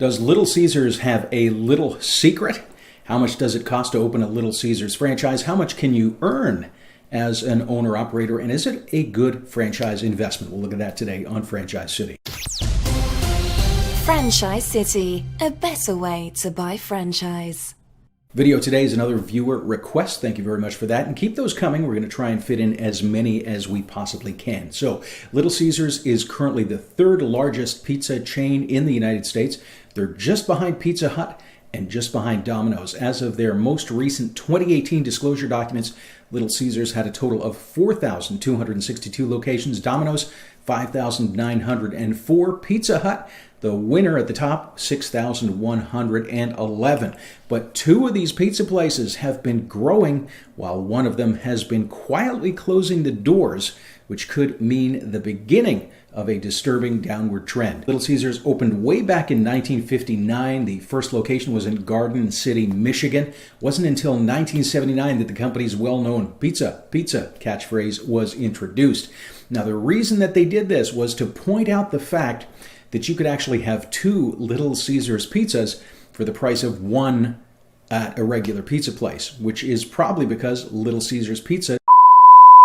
Does Little Caesars have a little secret? How much does it cost to open a Little Caesars franchise? How much can you earn as an owner-operator? And is it a good franchise investment? We'll look at that today on Franchise City. Franchise City, a better way to buy franchise. Video today is another viewer request. Thank you very much for that. And keep those coming. We're going to try and fit in as many as we possibly can. So Little Caesars is currently the third largest pizza chain in the United States. They're just behind Pizza Hut and just behind Domino's. As of their most recent 2018 disclosure documents, Little Caesars had a total of 4,262 locations. Domino's, 5,904. Pizza Hut, the winner at the top, 6,111. But two of these pizza places have been growing while one of them has been quietly closing the doors, which could mean the beginning of a disturbing downward trend. Little Caesars opened way back in 1959. The first location was in Garden City, Michigan. It wasn't until 1979 that the company's well-known pizza catchphrase was introduced. Now, the reason that they did this was to point out the fact that you could actually have two Little Caesars pizzas for the price of one at a regular pizza place, which is probably because Little Caesars pizza.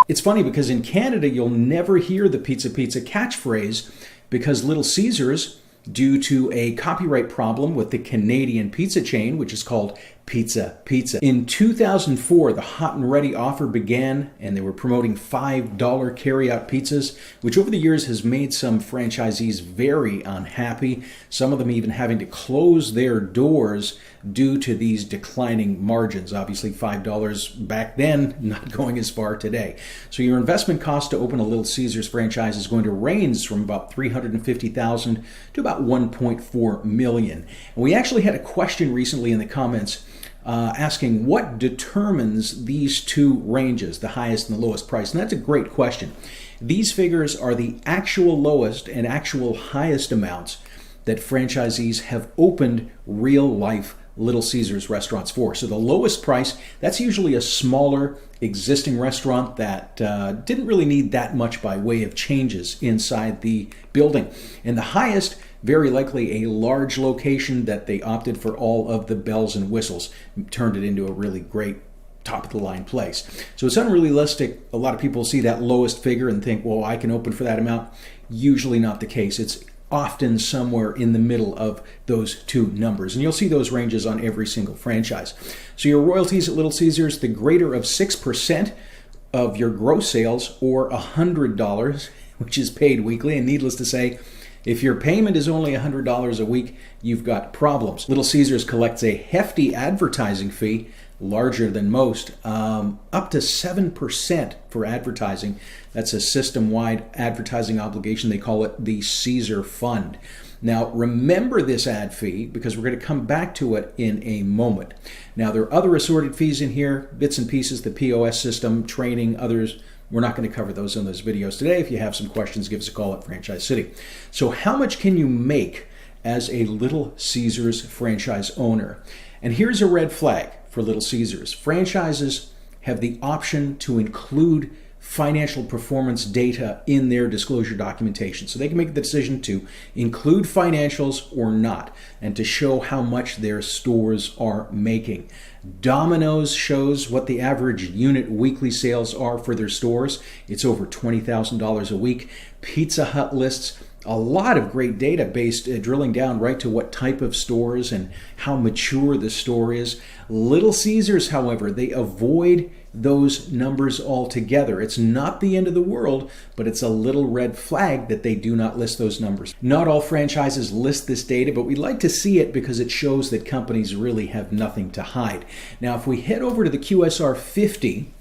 It's funny because in Canada, you'll never hear the pizza catchphrase because Little Caesars, due to a copyright problem with the Canadian pizza chain, which is called Pizza. In 2004, the hot and ready offer began, and they were promoting $5 carryout pizzas, which over the years has made some franchisees very unhappy, some of them even having to close their doors due to these declining margins. Obviously, $5 back then, not going as far today. So your investment cost to open a Little Caesars franchise is going to range from about $350,000 to about $1.4 million. And we actually had a question recently in the comments asking what determines these two ranges, the highest and the lowest price. And that's a great question. These figures are the actual lowest and actual highest amounts that franchisees have opened real-life Little Caesars restaurants for. So the lowest price, that's usually a smaller existing restaurant that didn't really need that much by way of changes inside the building. And the highest, very likely a large location that they opted for all of the bells and whistles, turned it into a really great top-of-the-line place. So it's unrealistic. A lot of people see that lowest figure and think, well, I can open for that amount. Usually not the case. It's often somewhere in the middle of those two numbers. And you'll see those ranges on every single franchise. So your royalties at Little Caesars, the greater of 6% of your gross sales or $100, which is paid weekly. And needless to say, if your payment is only $100 a week, you've got problems. Little Caesars collects a hefty advertising fee, larger than most, up to 7% for advertising. That's a system-wide advertising obligation. They call it the Caesar Fund. Now, remember this ad fee because we're going to come back to it in a moment. Now, there are other assorted fees in here, bits and pieces, the POS system, training, others. We're not going to cover those in those videos today. If you have some questions, give us a call at Franchise City. So how much can you make as a Little Caesars franchise owner? And here's a red flag for Little Caesars. Franchises have the option to include financial performance data in their disclosure documentation. So they can make the decision to include financials or not, and to show how much their stores are making. Domino's shows what the average unit weekly sales are for their stores. It's over $20,000 a week. Pizza Hut lists a lot of great data based drilling down right to what type of stores and how mature the store is. Little Caesars, however, they avoid those numbers altogether. It's not the end of the world, but it's a little red flag that they do not list those numbers. Not all franchises list this data, but we like to see it because it shows that companies really have nothing to hide. Now, if we head over to the QSR 50,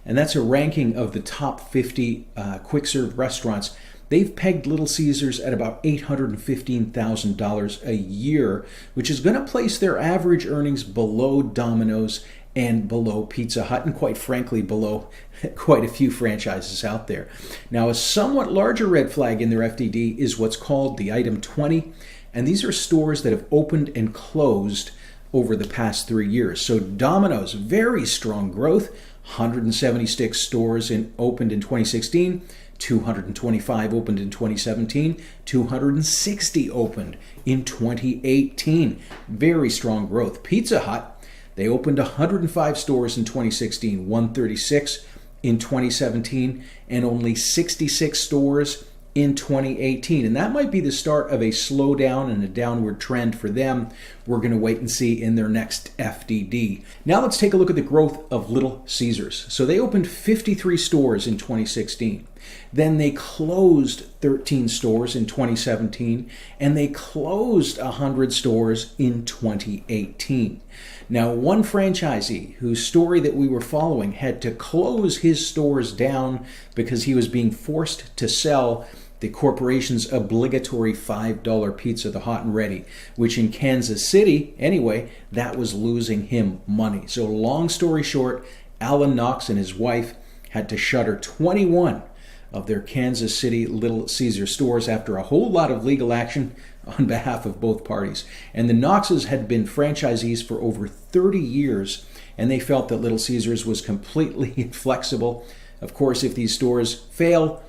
and that's a ranking of the top 50 quick-serve restaurants, they've pegged Little Caesars at about $815,000 a year, which is going to place their average earnings below Domino's and below Pizza Hut, and quite frankly, below quite a few franchises out there. Now, a somewhat larger red flag in their FDD is what's called the item 20, and these are stores that have opened and closed over the past 3 years. So Domino's, very strong growth, 176 stores opened in 2016, 225 opened in 2017, 260 opened in 2018. Very strong growth. Pizza Hut, they opened 105 stores in 2016, 136 in 2017, and only 66 stores in 2018. And that might be the start of a slowdown and a downward trend for them. We're going to wait and see in their next FDD. Now let's take a look at the growth of Little Caesars. So they opened 53 stores in 2016. Then they closed 13 stores in 2017, and they closed 100 stores in 2018. Now, one franchisee whose story that we were following had to close his stores down because he was being forced to sell the corporation's obligatory $5 pizza, the hot and ready, which in Kansas City, anyway, that was losing him money. So long story short, Alan Knox and his wife had to shutter 21 of their Kansas City Little Caesar stores after a whole lot of legal action on behalf of both parties. And the Knoxes had been franchisees for over 30 years, and they felt that Little Caesars was completely inflexible. Of course, if these stores fail,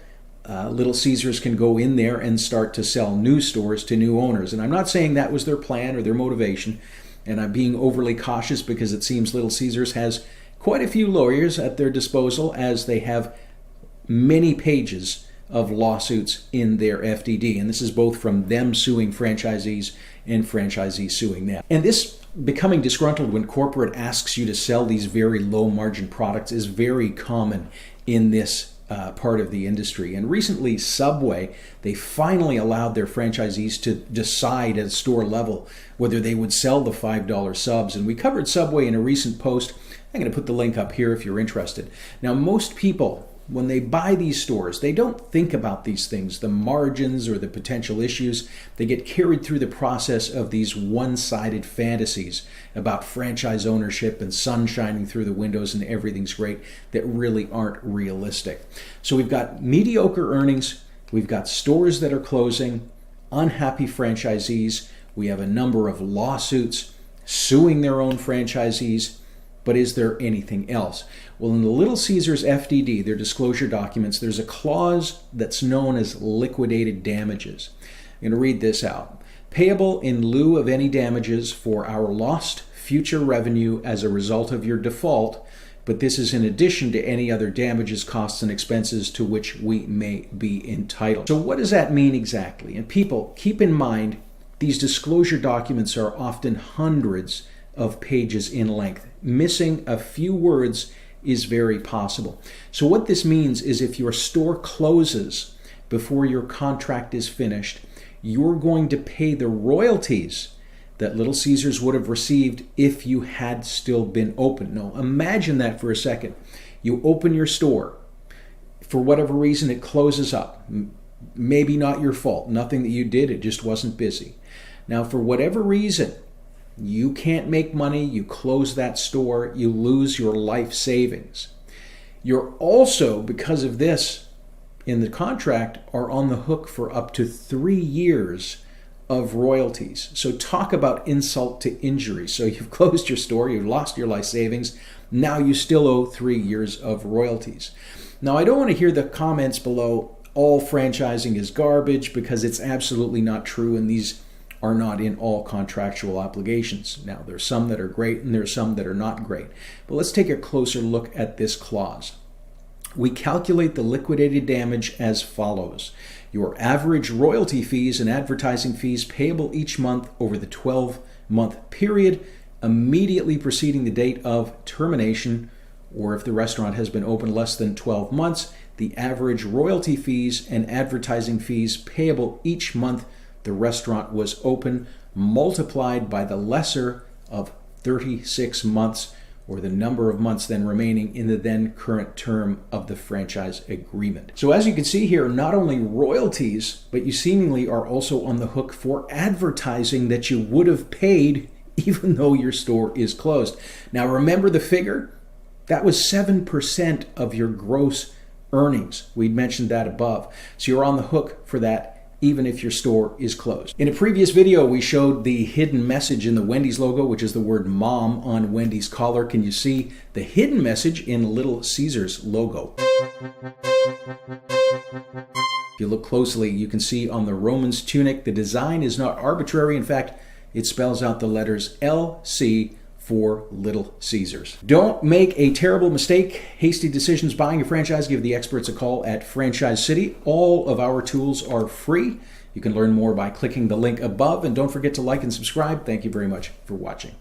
Little Caesars can go in there and start to sell new stores to new owners. And I'm not saying that was their plan or their motivation, and I'm being overly cautious because it seems Little Caesars has quite a few lawyers at their disposal, as they have many pages of lawsuits in their FDD. And this is both from them suing franchisees and franchisees suing them. And this becoming disgruntled when corporate asks you to sell these very low margin products is very common in this part of the industry. And recently, Subway, they finally allowed their franchisees to decide at store level whether they would sell the $5 subs. And we covered Subway in a recent post. I'm going to put the link up here if you're interested. Now, most people, when they buy these stores, they don't think about these things, the margins or the potential issues. They get carried through the process of these one-sided fantasies about franchise ownership and sun shining through the windows and everything's great that really aren't realistic. So we've got mediocre earnings, we've got stores that are closing, unhappy franchisees, we have a number of lawsuits suing their own franchisees. But is there anything else? Well, in the Little Caesars FDD, their disclosure documents, there's a clause that's known as liquidated damages. I'm going to read this out. Payable in lieu of any damages for our lost future revenue as a result of your default, but this is in addition to any other damages, costs, and expenses to which we may be entitled. So what does that mean exactly? And people, keep in mind, these disclosure documents are often hundreds of pages in length. Missing a few words is very possible. So what this means is if your store closes before your contract is finished, you're going to pay the royalties that Little Caesars would have received if you had still been open. Now, imagine that for a second. You open your store. For whatever reason, it closes up. Maybe not your fault. Nothing that you did. It just wasn't busy. Now, for whatever reason, you can't make money, you close that store, you lose your life savings. You're also, because of this in the contract, are on the hook for up to 3 years of royalties. So talk about insult to injury. So you've closed your store, you've lost your life savings, now you still owe 3 years of royalties. Now, I don't want to hear the comments below, all franchising is garbage, because it's absolutely not true, and these are not in all contractual obligations. Now, there's some that are great and there's some that are not great. But let's take a closer look at this clause. We calculate the liquidated damage as follows. Your average royalty fees and advertising fees payable each month over the 12-month period immediately preceding the date of termination, or if the restaurant has been open less than 12 months, the average royalty fees and advertising fees payable each month the restaurant was open, multiplied by the lesser of 36 months, or the number of months then remaining in the then current term of the franchise agreement. So as you can see here, not only royalties, but you seemingly are also on the hook for advertising that you would have paid even though your store is closed. Now remember the figure? That was 7% of your gross earnings. We'd mentioned that above. So you're on the hook for that even if your store is closed. In a previous video, we showed the hidden message in the Wendy's logo, which is the word mom on Wendy's collar. Can you see the hidden message in Little Caesars logo? If you look closely, you can see on the Roman's tunic, the design is not arbitrary. In fact, it spells out the letters LC for Little Caesars. Don't make a terrible mistake. Hasty decisions buying a franchise. Give the experts a call at Franchise City. All of our tools are free. You can learn more by clicking the link above. And don't forget to like and subscribe. Thank you very much for watching.